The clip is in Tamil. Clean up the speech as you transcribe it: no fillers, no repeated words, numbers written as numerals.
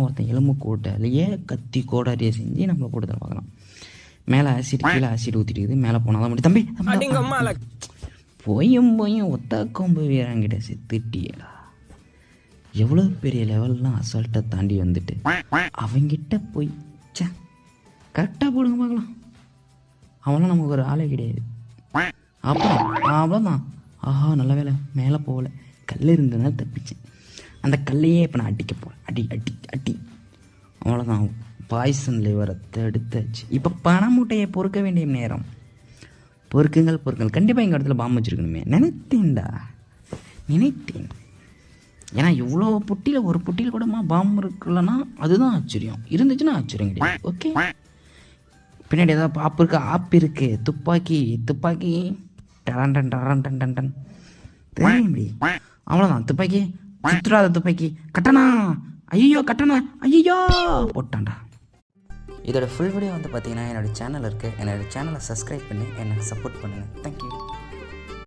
ஒருத்தன் எலும்பு கூட்டையிலேயே கத்தி கோடாரியை செஞ்சு நம்மளை போட்டு தர பார்க்கலாம். மேலே ஆசிட் கீழே ஆசிட் ஊற்றிட்டு மேலே போனால் தான் முடியும். தம்பி போயும் ஒத்த கொம்பு வீரங்கிட்ட செத்துட்டியடா. எவ்வளோ பெரிய லெவல்லாம் அசால்ட்டை தாண்டி வந்துட்டு அவங்கிட்ட போய் கரெக்டாக போடுங்க பார்க்கலாம். அவன்லாம் நமக்கு ஒரு ஆளே கிடையாது. அப்புறம் அவ்வளோதான். ஆஹா நல்ல வேலை மேலே போகலை, கல் இருந்ததுனால தப்பிச்சேன். அந்த கல்லையே இப்போ நான் அடிக்க போகிறேன். அடி அடி அடி அவ்வளோதான். பாய்சன் லிவரை தடுத்தாச்சு. இப்போ பண மூட்டையை பொறுக்க வேண்டிய நேரம். பொறுக்குங்கள். கண்டிப்பாக எங்கள் இடத்துல பாம்பு வச்சுருக்கணுமே நினைத்தேன். ஏன்னா இவ்வளோ புட்டியில் ஒரு புட்டியில் கூட பாம்பு இருக்குல்லன்னா அதுதான் ஆச்சரியம். இருந்துச்சுன்னா ஆச்சரியம் கிடையாது. ஓகே, பின்னாடி ஏதாவது ஆப்பு இருக்குது. துப்பாக்கி டரன் தெரியும். அவ்வளோதான். துப்பாக்கி சுற்றுறாத துப்பாக்கி. கட்டணா போட்டான்டா. இதோட ஃபுல் வீடியோ வந்து பார்த்தீங்கன்னா என்னோடய சேனல் இருக்குது. என்னோடய சேனலை சப்ஸ்கிரைப் பண்ணி எனக்கு சப்போர்ட் பண்ணுங்கள். தேங்க்யூ.